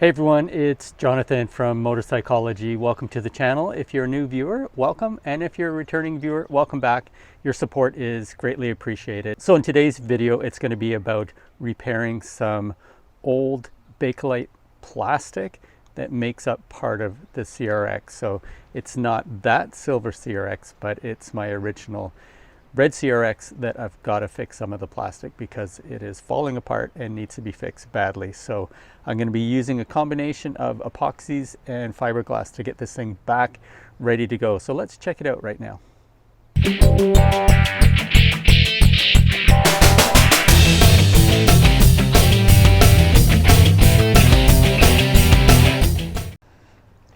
Hey everyone, it's Jonathan from Motorcycology. Welcome to the channel. If you're a new viewer, welcome. And if you're a returning viewer, welcome back. Your support is greatly appreciated. So in today's video, it's going to be about repairing some old Bakelite plastic that makes up part of the CRX. So it's not that silver CRX, but it's my original red CRX that I've got to fix some of the plastic because it is falling apart and needs to be fixed badly. So I'm going to be using a combination of epoxies and fiberglass to get this thing back ready to go. So let's check it out right now.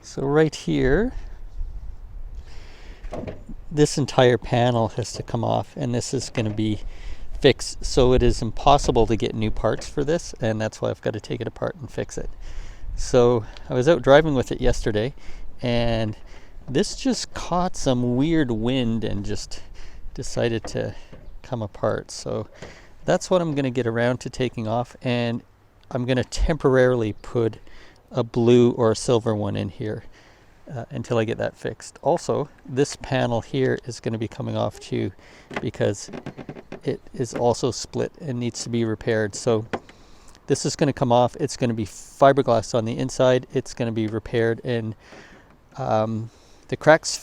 So right here, this entire panel has to come off, and this is going to be fixed. So it is impossible to get new parts for this, and that's why I've got to take it apart and fix it. So I was out driving with it yesterday, and this just caught some weird wind and just decided to come apart. So that's what I'm going to get around to taking off, and I'm going to temporarily put a blue or a silver one in here until I get that fixed. Also, this panel here is going to be coming off too because it is also split and needs to be repaired. So this is going to come off. It's going to be fiberglass on the inside. It's going to be repaired, and the cracks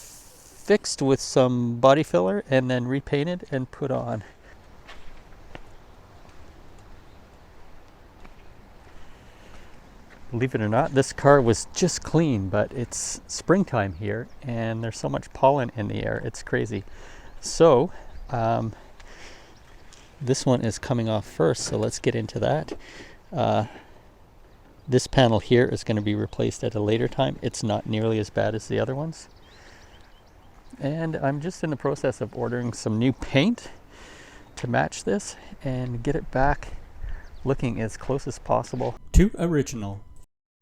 fixed with some body filler and then repainted and put on. Believe it or not, this car was just clean, but it's springtime here and there's so much pollen in the air. It's crazy. So this one is coming off first, so let's get into that. This panel here is going to be replaced at a later time. It's not nearly as bad as the other ones. And I'm just in the process of ordering some new paint to match this and get it back looking as close as possible to original.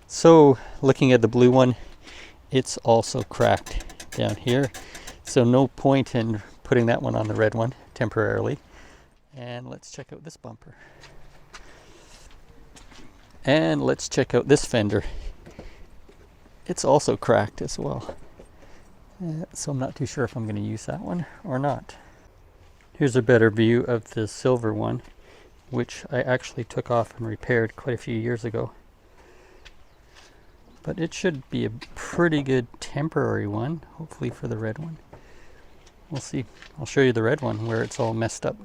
So looking at the blue one, it's also cracked down here. So no point in putting that one on the red one temporarily. And let's check out this bumper. And let's check out this fender. It's also cracked as well. So I'm not too sure if I'm going to use that one or not. Here's a better view of the silver one, which I actually took off and repaired quite a few years ago. But it should be a pretty good temporary one, hopefully for the red one. We'll see. I'll show you the red one where it's all messed up.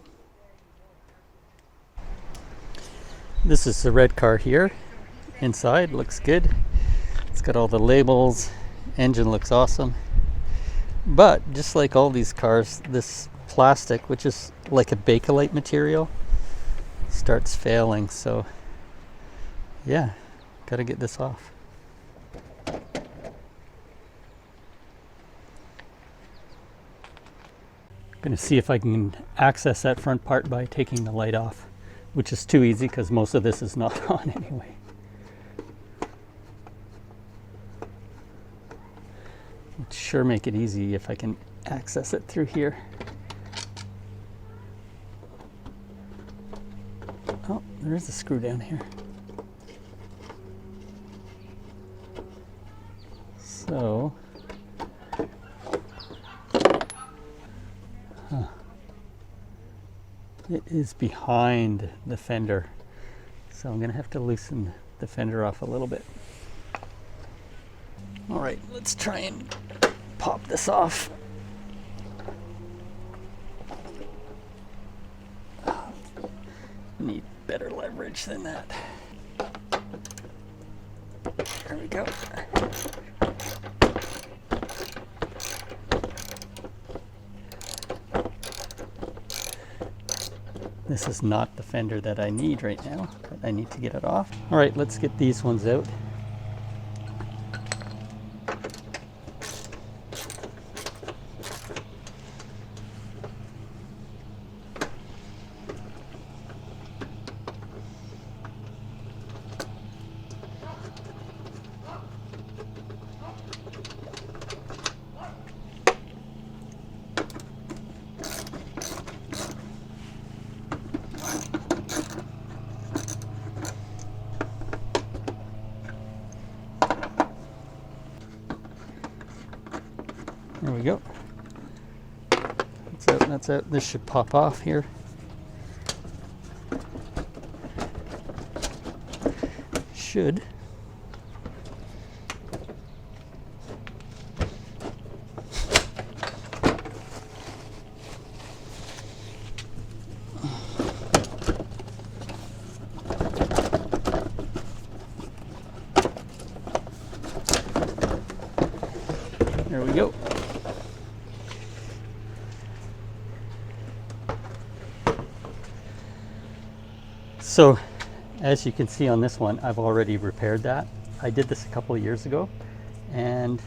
This is the red car here. Inside looks good. It's got all the labels. Engine looks awesome. But just like all these cars, this plastic, which is like a Bakelite material, starts failing. So yeah, gotta get this off. Going to see if I can access that front part by taking the light off, which is too easy because most of this is not on anyway. It'd sure make it easy if I can access it through here. Oh, there is a screw down here. So it is behind the fender, so I'm going to have to loosen the fender off a little bit. All right, let's try and pop this off. Need better leverage than that. There we go. This is not the fender that I need right now, but I need to get it off. All right, let's get these ones out. There we go. That's out, that's out. This should pop off here. Should. There we go. So, as you can see on this one, I've already repaired that. I did this a couple of years ago, and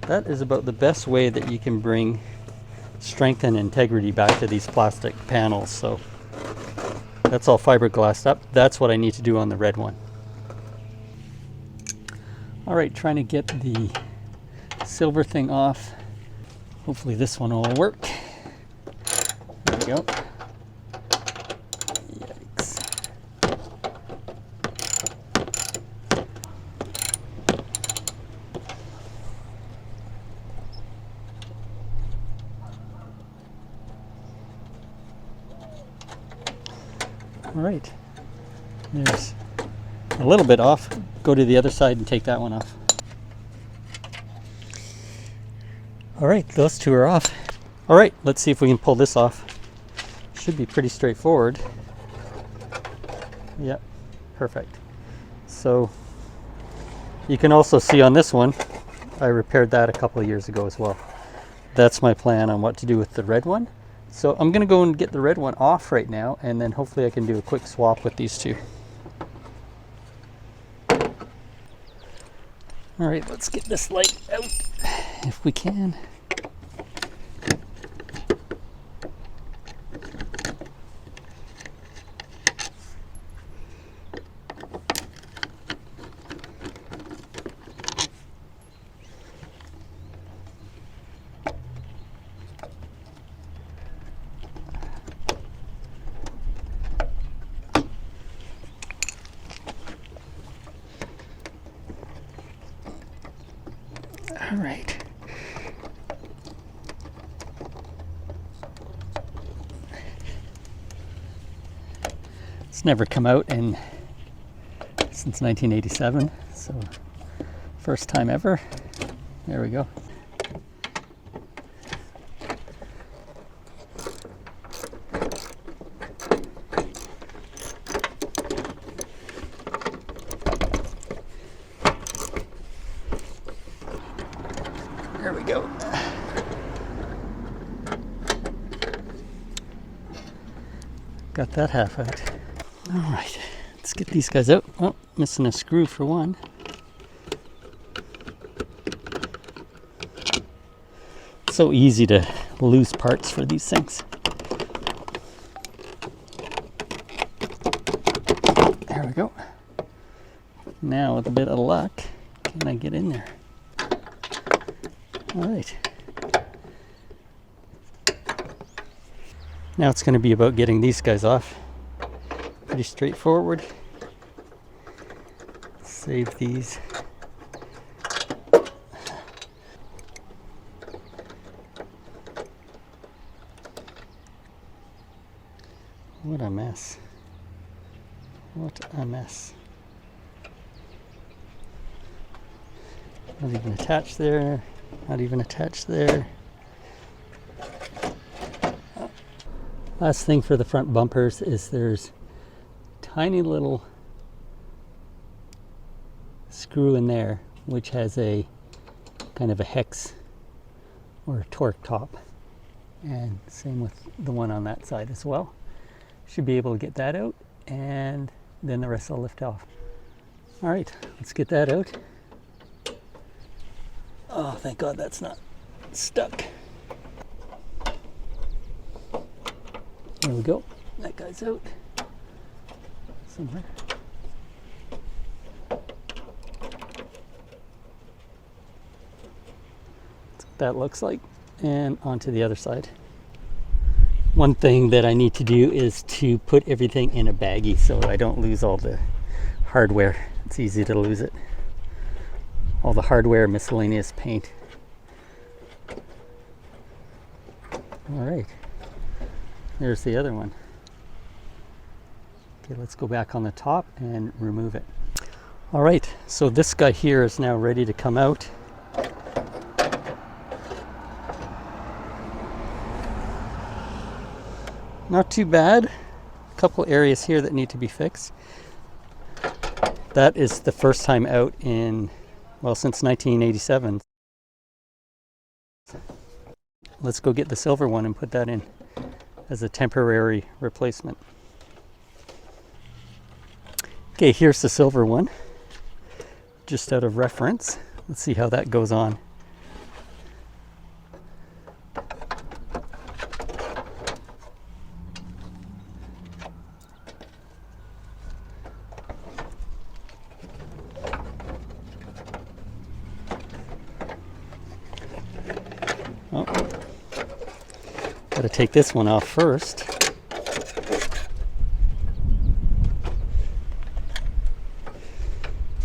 that is about the best way that you can bring strength and integrity back to these plastic panels. So that's all fiberglassed up. That's what I need to do on the red one. All right, trying to get the silver thing off. Hopefully this one will work. There we go. Yikes. All right, there's a little bit off. Go to the other side and take that one off. All right, those two are off. All right, let's see if we can pull this off. Should be pretty straightforward. Yep, perfect. So you can also see on this one, I repaired that a couple of years ago as well. That's my plan on what to do with the red one. So I'm gonna go and get the red one off right now, and then hopefully I can do a quick swap with these two. All right, let's get this light out if we can. All right. It's never come out since 1987, so first time ever. There we go. There we go. Got that half out. All right, let's get these guys out. Oh, missing a screw for one. It's so easy to lose parts for these things. There we go. Now with a bit of luck, can I get in there? All right. Now it's going to be about getting these guys off. Pretty straightforward. Save these. What a mess. What a mess. Not even attached there. Not even attached there. Last thing for the front bumpers is there's tiny little screw in there which has a kind of a hex or a torque top, and same with the one on that side as well. Should be able to get that out, and then the rest will lift off. All right, let's get that out. Oh, thank God that's not stuck. There we go. That guy's out somewhere. That's what that looks like. And onto the other side. One thing that I need to do is to put everything in a baggie so I don't lose all the hardware. It's easy to lose it. All the hardware, miscellaneous paint. All right, there's the other one. Okay, let's go back on the top and remove it. All right, so this guy here is now ready to come out. Not too bad. A couple areas here that need to be fixed. That is the first time out in, well, since 1987. Let's go get the silver one and put that in as a temporary replacement. Okay, here's the silver one, just out of reference. Let's see how that goes on. Oh, gotta take this one off first.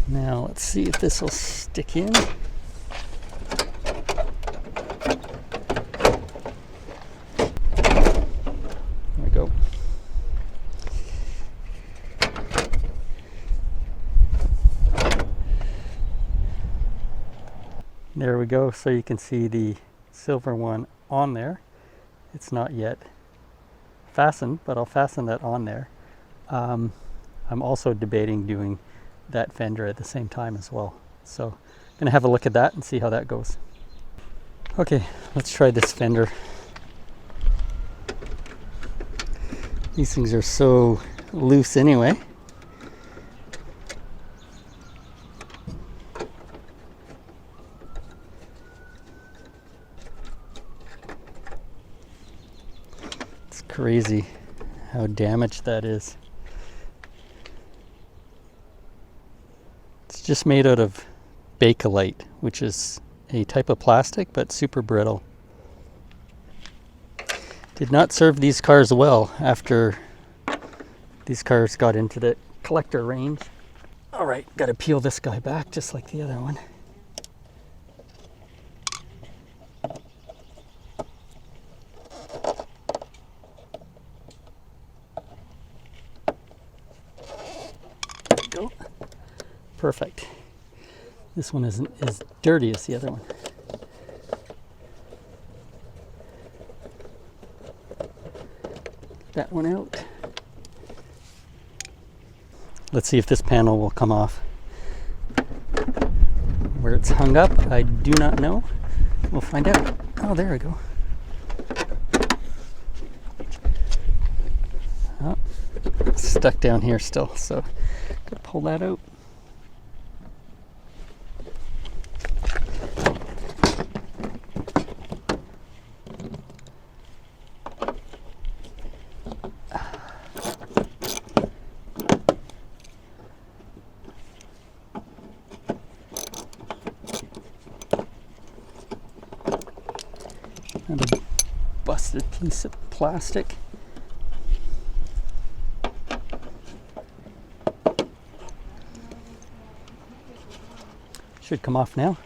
Now let's see if this will stick in. There we go. There we go. So you can see the silver one on there. It's not yet fastened, but I'll fasten that on there. I'm also debating doing that fender at the same time as well. So I'm going to have a look at that and see how that goes. Okay, let's try this fender. These things are so loose anyway. It's crazy how damaged that is. It's just made out of Bakelite, which is a type of plastic but super brittle. Did not serve these cars well after these cars got into the collector range. All right, got to peel this guy back just like the other one. There we go. Perfect. This one isn't as dirty as the other one. Get that one out. Let's see if this panel will come off. Where it's hung up, I do not know. We'll find out. Oh, there we go. Oh, it's stuck down here still, so gotta pull that out. Another busted piece of plastic. Should come off now.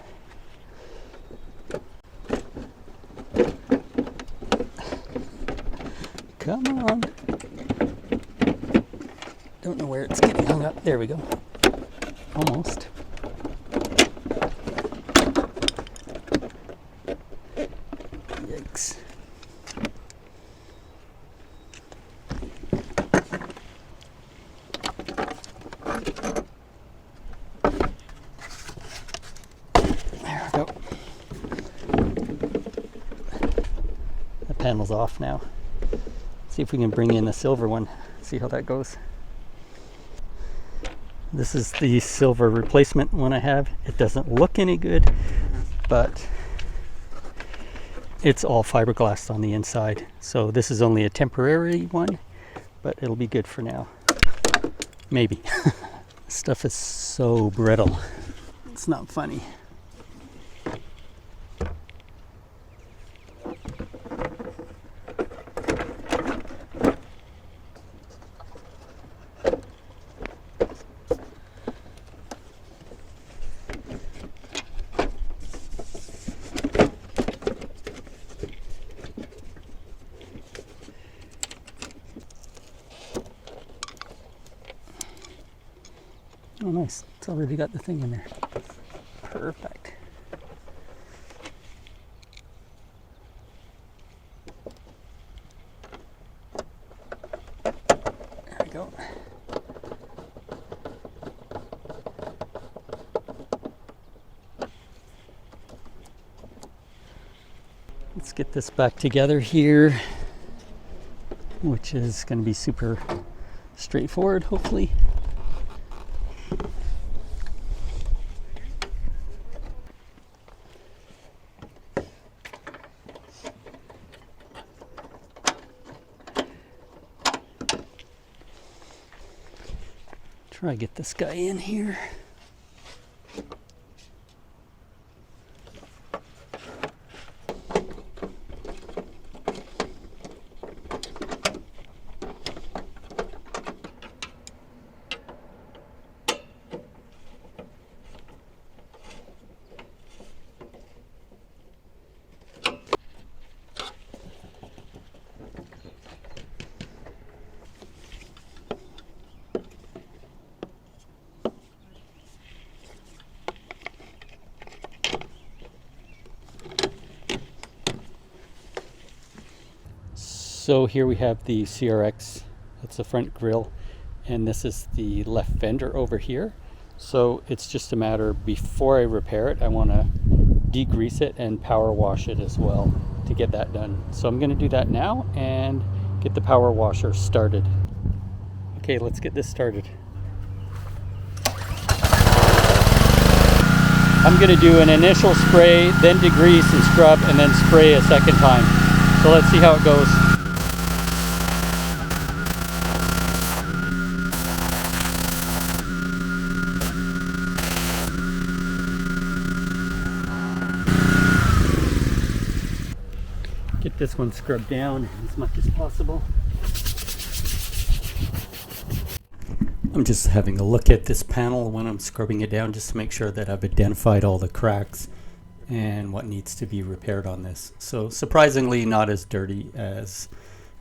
Come on. Don't know where it's getting hung up. There we go. Almost. Yikes. There we go. The panel's off now. See if we can bring in the silver one. See how that goes. This is the silver replacement one I have. It doesn't look any good, but it's all fiberglass on the inside. So this is only a temporary one, but it'll be good for now. Maybe. Stuff is so brittle. It's not funny. nice. It's already got the thing in there. Perfect. There we go. Let's get this back together here, which is going to be super straightforward, hopefully. Try to get this guy in here. So here we have the CRX. It's the front grille, and this is the left fender over here. So it's just a matter, before I repair it, I want to degrease it and power wash it as well to get that done. So I'm going to do that now and get the power washer started. Okay, let's get this started. I'm going to do an initial spray, then degrease and scrub, and then spray a second time. So let's see how it goes. Get this one scrubbed down as much as possible. I'm just having a look at this panel when I'm scrubbing it down, just to make sure that I've identified all the cracks and what needs to be repaired on this. So surprisingly not as dirty as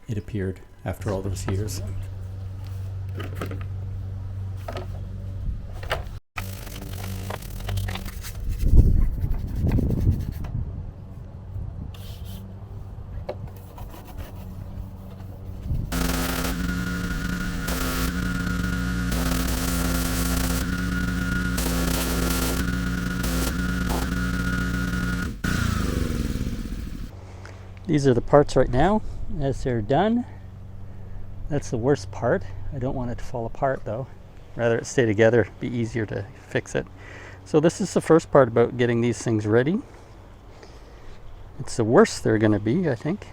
it appeared after all those years. These are the parts right now as they're done. That's the worst part. I don't want it to fall apart though. Rather it stay together, be easier to fix it. So this is the first part about getting these things ready. It's the worst they're going to be, I think.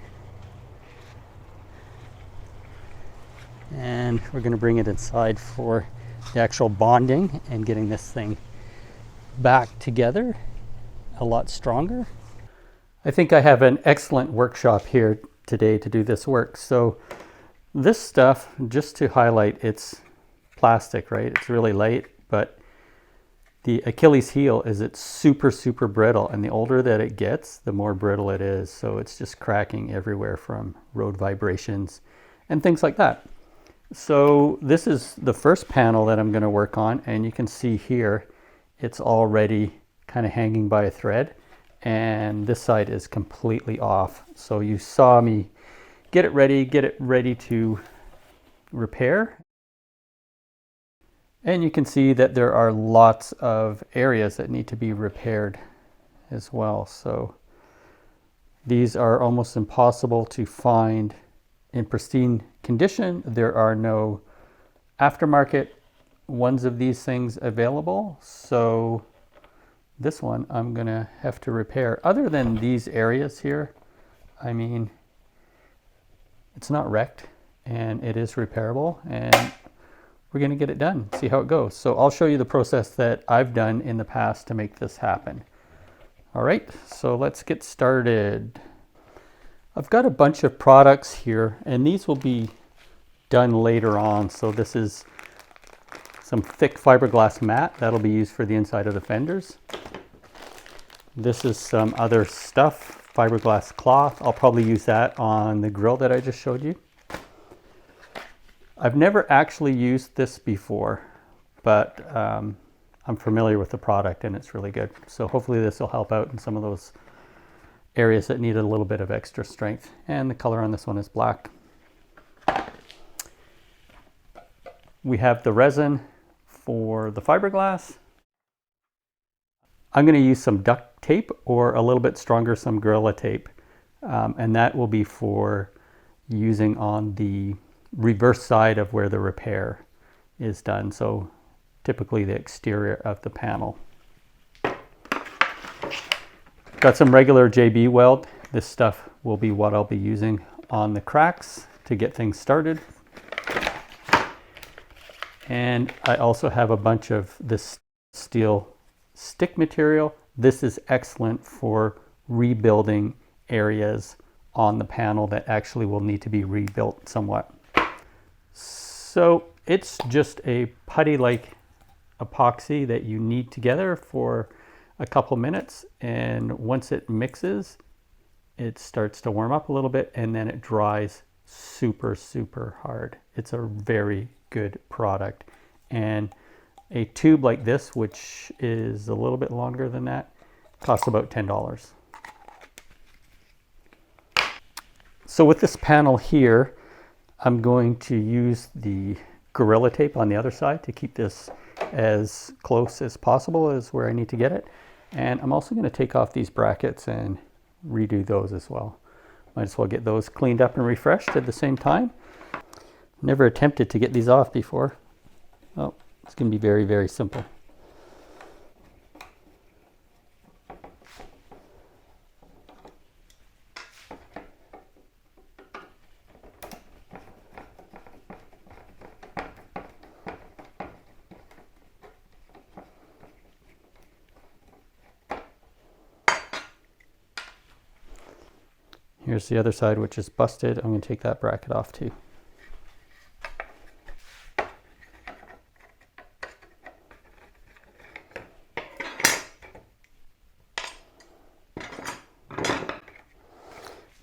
And we're going to bring it inside for the actual bonding and getting this thing back together a lot stronger. I think I have an excellent workshop here today to do this work. So this stuff, just to highlight, it's plastic, right? It's really light, but the Achilles heel is it's super, super brittle. And the older that it gets, the more brittle it is. So it's just cracking everywhere from road vibrations and things like that. So this is the first panel that I'm going to work on. And you can see here, it's already kind of hanging by a thread. And this side is completely off. So you saw me get it ready to repair. And you can see that there are lots of areas that need to be repaired as well. So these are almost impossible to find in pristine condition. There are no aftermarket ones of these things available. So this one I'm gonna have to repair. Other than these areas here, I mean, it's not wrecked and it is repairable, and we're gonna get it done, see how it goes. So I'll show you the process that I've done in the past to make this happen. All right, so let's get started. I've got a bunch of products here, and these will be done later on. So this is some thick fiberglass mat that'll be used for the inside of the fenders. This is some other stuff, fiberglass cloth. I'll probably use that on the grill that I just showed you. I've never actually used this before, but I'm familiar with the product and it's really good. So hopefully this will help out in some of those areas that need a little bit of extra strength. And the color on this one is black. We have the resin for the fiberglass. I'm going to use some duct tape or a little bit stronger, some Gorilla tape. And that will be for using on the reverse side of where the repair is done. So typically the exterior of the panel. Got some regular JB weld. This stuff will be what I'll be using on the cracks to get things started. And I also have a bunch of this steel stick material. This is excellent for rebuilding areas on the panel that actually will need to be rebuilt somewhat. So it's just a putty-like epoxy that you knead together for a couple minutes, and once it mixes, it starts to warm up a little bit and then it dries super hard. It's a very good product, and a tube like this, which is a little bit longer than that, costs about $10. So with this panel here, I'm going to use the Gorilla tape on the other side to keep this as close as possible as where I need to get it. And I'm also going to take off these brackets and redo those as well. Might as well get those cleaned up and refreshed at the same time. Never attempted to get these off before. Oh, it's going to be very simple. Here's the other side, which is busted. I'm going to take that bracket off too.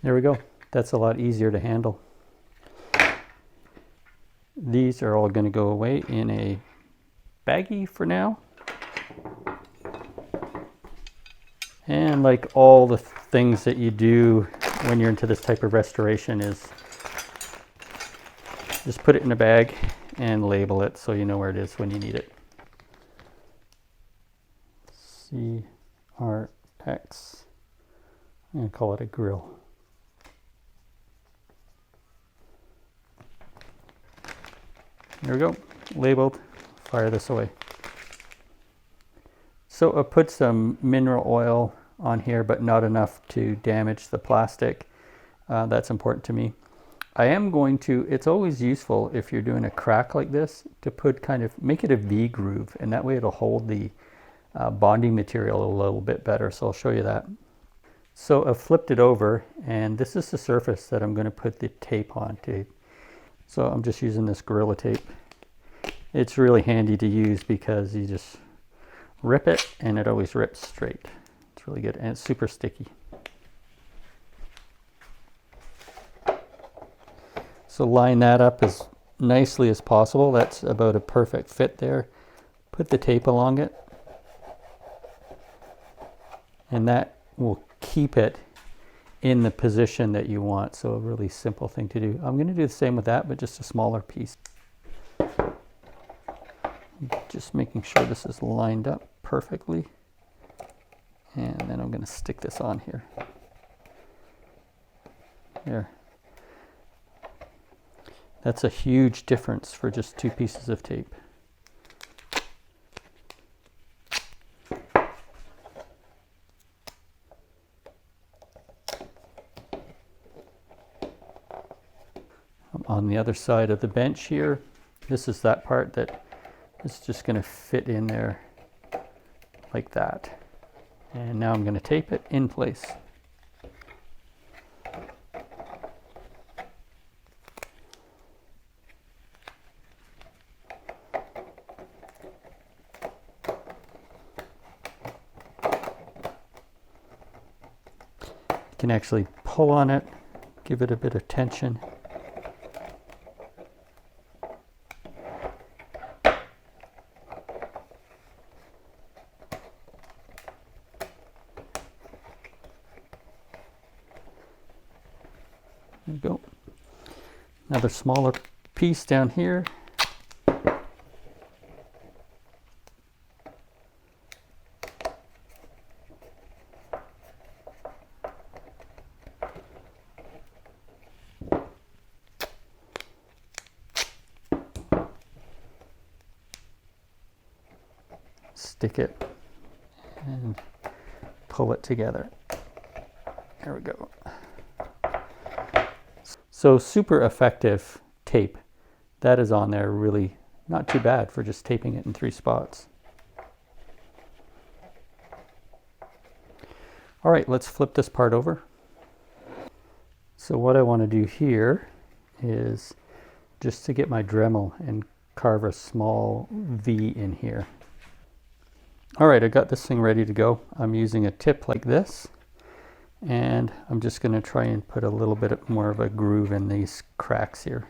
There we go. That's a lot easier to handle. These are all going to go away in a baggie for now. And like all the things that you do when you're into this type of restoration is just put it in a bag and label it so you know where it is when you need it. CRX. I'm going to call it a grill. There we go, labeled. Fire this away. So I put some mineral oil on here, but not enough to damage the plastic. That's important to me. I am going to, it's always useful if you're doing a crack like this to put make it a V groove, and that way it'll hold the bonding material a little bit better. So I'll show you that. So I've flipped it over, and this is the surface that I'm going to put the tape on to. So I'm just using this Gorilla tape. It's really handy to use because you just rip it and it always rips straight. It's really good, and it's super sticky. So line that up as nicely as possible. That's about a perfect fit there. Put the tape along it, and that will keep it in the position that you want. So a really simple thing to do. I'm going to do the same with that, but just a smaller piece. Just making sure this is lined up perfectly. And then I'm going to stick this on here. There. That's a huge difference for just 2 pieces of tape. On the other side of the bench here, this is that part that is just going to fit in there like that. And now I'm going to tape it in place. You can actually pull on it, give it a bit of tension. we go. Another smaller piece down here. Stick it and pull it together. There we go. So super effective tape. That is on there, really not too bad for just taping it in 3 spots. All right, let's flip this part over. So what I want to do here is just to get my Dremel and carve a small V in here. All right, I got this thing ready to go. I'm using a tip like this, and I'm just going to try and put a little bit more of a groove in these cracks here.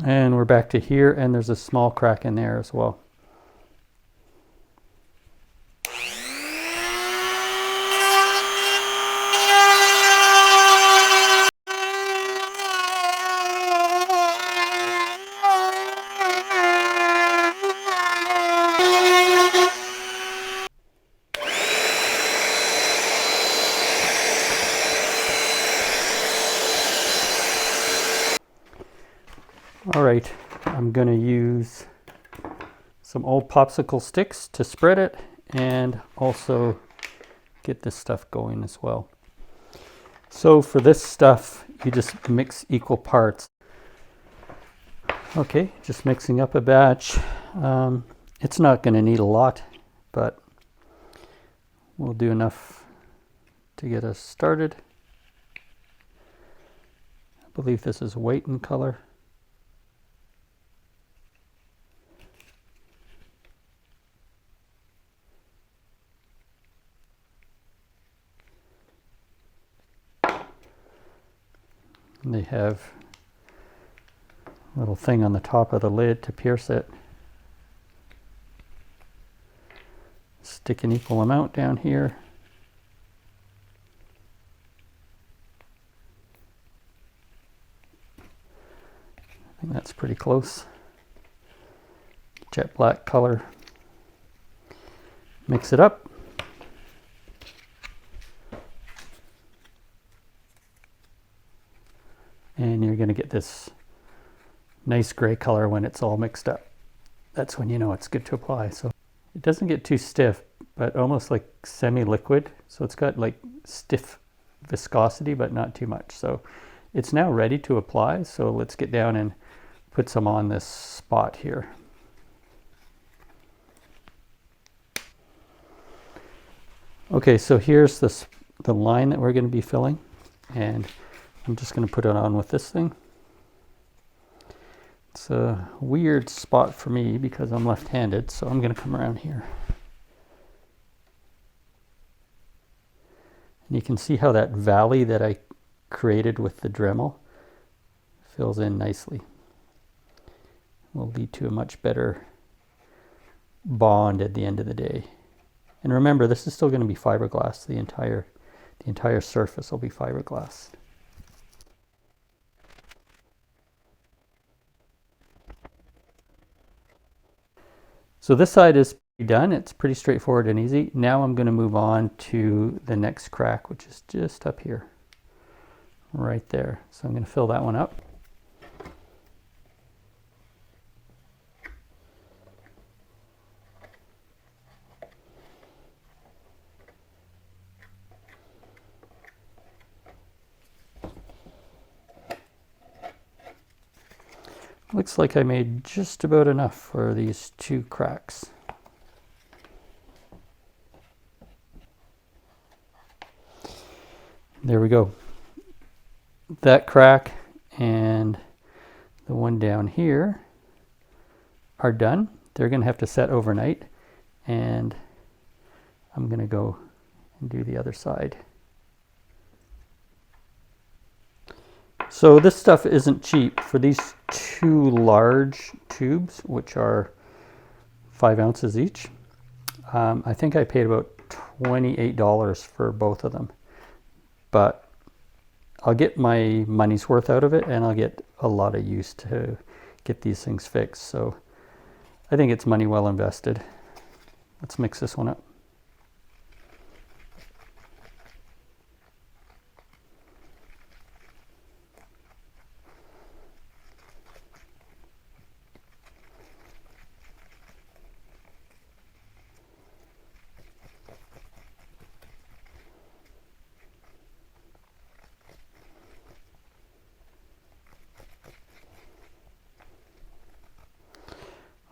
And we're back to here, and there's a small crack in there as well. All right, I'm going to use some old popsicle sticks to spread it and also get this stuff going as well. So for this stuff, you just mix equal parts. Okay, just mixing up a batch. It's not going to need a lot, but we'll do enough to get us started. I believe this is white in color. And they have a little thing on the top of the lid to pierce it. Stick an equal amount down here. I think that's pretty close. Jet black color. Mix it up. And you're going to get this nice gray color when it's all mixed up. That's when you know it's good to apply. So it doesn't get too stiff, but almost like semi-liquid. So it's got like stiff viscosity, but not too much. So it's now ready to apply. So let's get down and put some on this spot here. Okay, so here's the line that we're going to be filling, and I'm just going to put it on with this thing. It's a weird spot for me because I'm left-handed, so I'm going to come around here. And you can see how that valley that I created with the Dremel fills in nicely. Will lead to a much better bond at the end of the day. And remember, this is still going to be fiberglass. The entire surface will be fiberglass. So this side is done. It's pretty straightforward and easy. Now I'm going to move on to the next crack, which is just up here, right there. So I'm going to fill that one up. Looks like I made just about enough for these 2 cracks. There we go. That crack and the one down here are done. They're going to have to set overnight, and I'm going to go and do the other side. So this stuff isn't cheap. For these 2 large tubes, which are 5 ounces each, I think I paid about $28 for both of them. But I'll get my money's worth out of it, and I'll get a lot of use to get these things fixed. So I think it's money well invested. Let's mix this one up.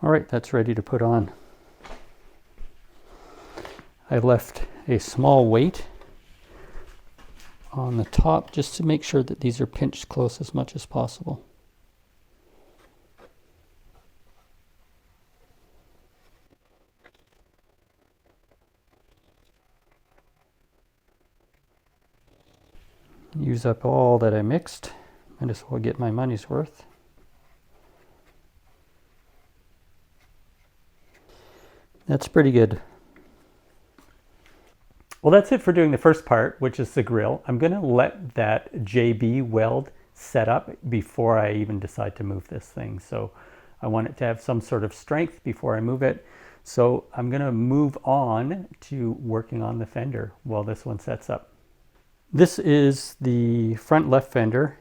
All right, that's ready to put on. I left a small weight on the top just to make sure that these are pinched close as much as possible. Use up all that I mixed. Might as well get my money's worth. That's pretty good. Well, that's it for doing the first part, which is the grill. I'm going to let that JB weld set up before I even decide to move this thing. So I want it to have some sort of strength before I move it. So I'm going to move on to working on the fender while this one sets up. This is the front left fender.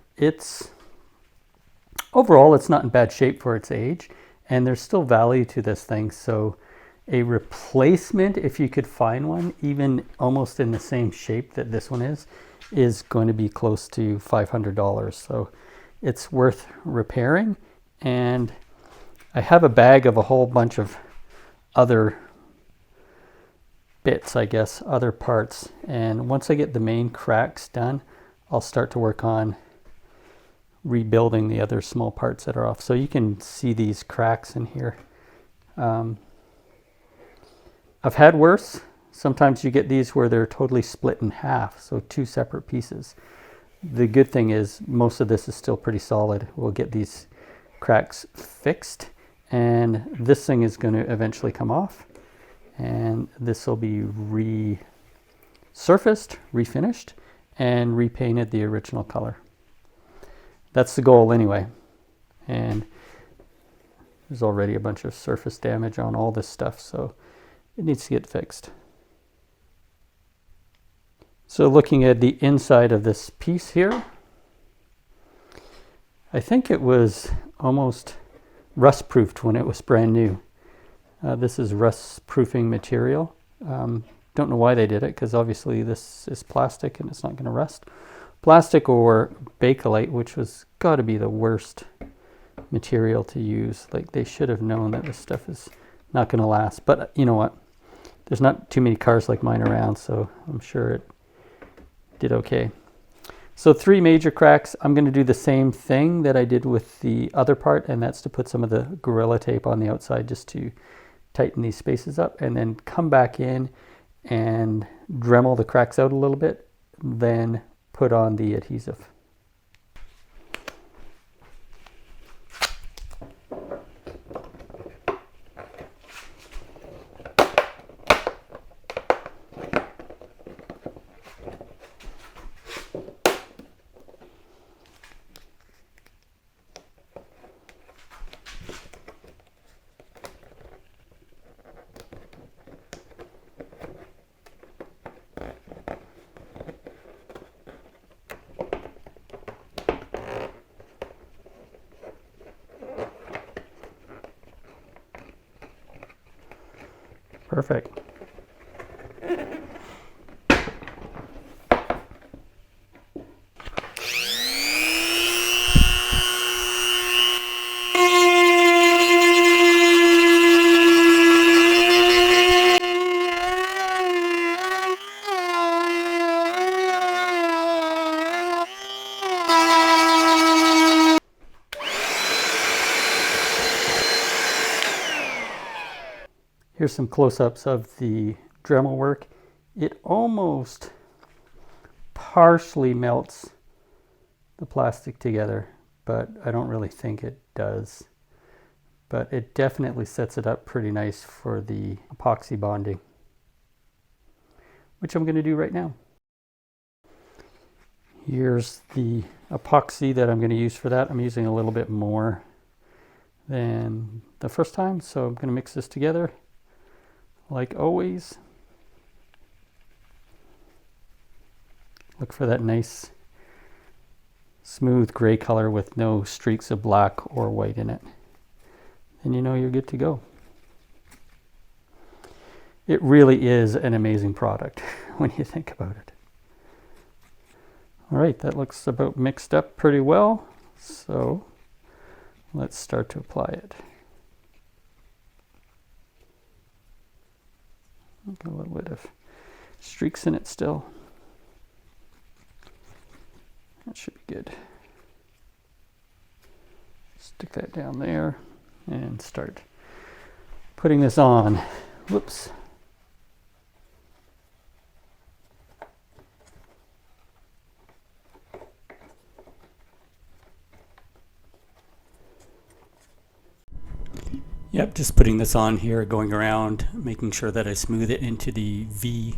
Overall, it's not in bad shape for its age, and there's still value to this thing. So a replacement, if you could find one, even almost in the same shape that this one is going to be close to $500. So it's worth repairing. And I have a bag of a whole bunch of other bits, I guess, other parts. And once I get the main cracks done, I'll start to work on rebuilding the other small parts that are off. So you can see these cracks in here. I've had worse. Sometimes you get these where they're totally split in half, so 2 separate pieces. The good thing is most of this is still pretty solid. We'll get these cracks fixed, and this thing is going to eventually come off, and this will be resurfaced, refinished, and repainted the original color. That's the goal anyway. And there's already a bunch of surface damage on all this stuff, so it needs to get fixed. So looking at the inside of this piece here, I think it was almost rust proofed when it was brand new. This is rust proofing material. Don't know why they did it, because obviously this is plastic and it's not going to rust. Plastic or Bakelite, which was got to be the worst material to use. Like, they should have known that this stuff is not going to last. But you know what? There's not too many cars like mine around, so I'm sure it did okay. So 3 major cracks. I'm going to do the same thing that I did with the other part, and that's to put some of the Gorilla Tape on the outside just to tighten these spaces up, and then come back in and Dremel the cracks out a little bit, then put on the adhesive. Perfect. Here's some close-ups of the Dremel work. It almost partially melts the plastic together, but I don't really think it does. But it definitely sets it up pretty nice for the epoxy bonding, which I'm going to do right now. Here's the epoxy that I'm going to use for that. I'm using a little bit more than the first time, so I'm going to mix this together like always. Look for that nice smooth gray color with no streaks of black or white in it. And you know you're good to go. It really is an amazing product when you think about it. All right, that looks about mixed up pretty well. So let's start to apply it. A little bit of streaks in it still. That should be good. Stick that down there and start putting this on. Whoops. Yep, just putting this on here, going around, making sure that I smooth it into the V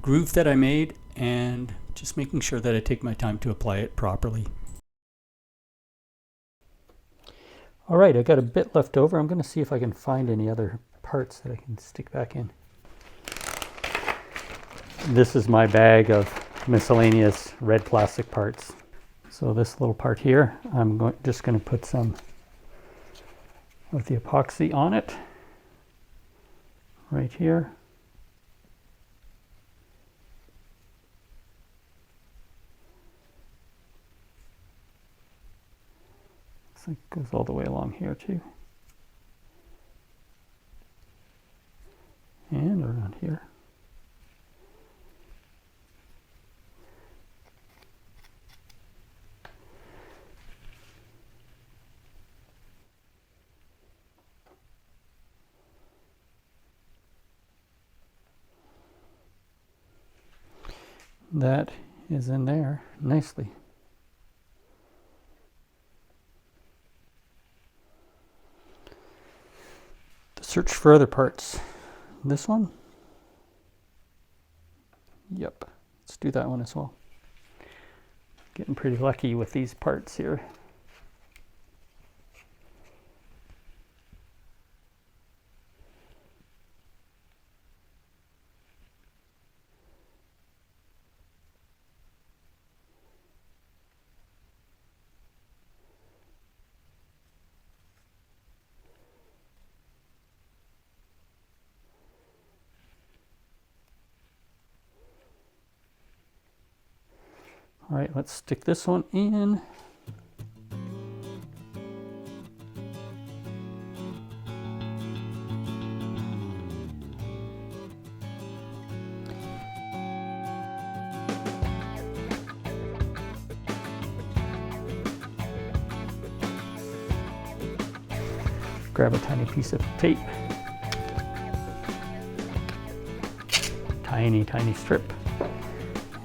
groove that I made, and just making sure that I take my time to apply it properly. All right, I got a bit left over. I'm going to see if I can find any other parts that I can stick back in. This is my bag of miscellaneous red plastic parts. So this little part here, I'm just going to put some of the epoxy on it right here. Looks like it goes all the way along here too. And around here. That is in there nicely. To search for other parts. This one? Yep. Let's do that one as well. Getting pretty lucky with these parts here. All right, let's stick this one in. Grab a tiny piece of tape. Tiny, tiny strip.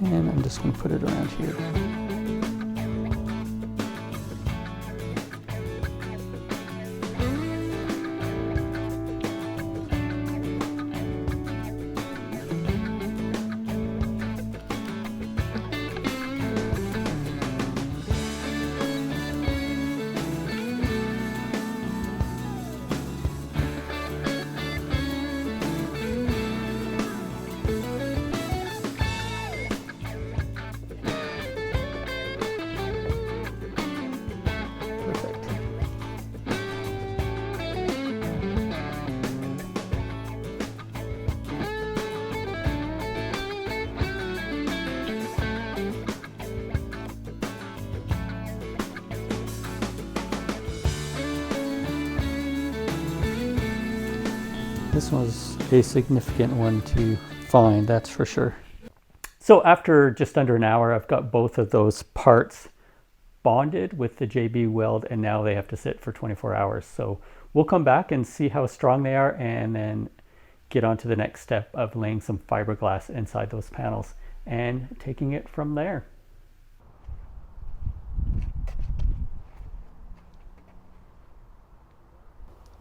And I'm just going to put it around here. This was a significant one to find, that's for sure. So after just under an hour, I've got both of those parts bonded with the JB weld, and now they have to sit for 24 hours. So we'll come back and see how strong they are and then get on to the next step of laying some fiberglass inside those panels and taking it from there.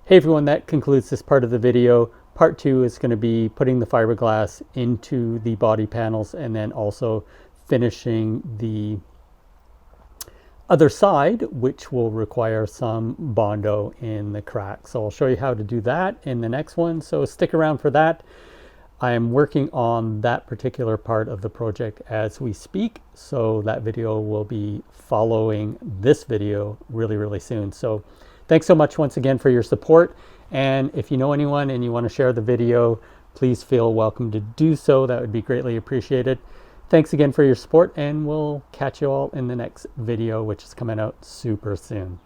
Hey everyone, that concludes this part of the video. Part 2 is going to be putting the fiberglass into the body panels and then also finishing the other side, which will require some Bondo in the crack. So I'll show you how to do that in the next one. So stick around for that. I am working on that particular part of the project as we speak. So that video will be following this video really soon. So thanks so much once again for your support. And if you know anyone and you want to share the video, please feel welcome to do so. That would be greatly appreciated. Thanks again for your support, and we'll catch you all in the next video, which is coming out super soon.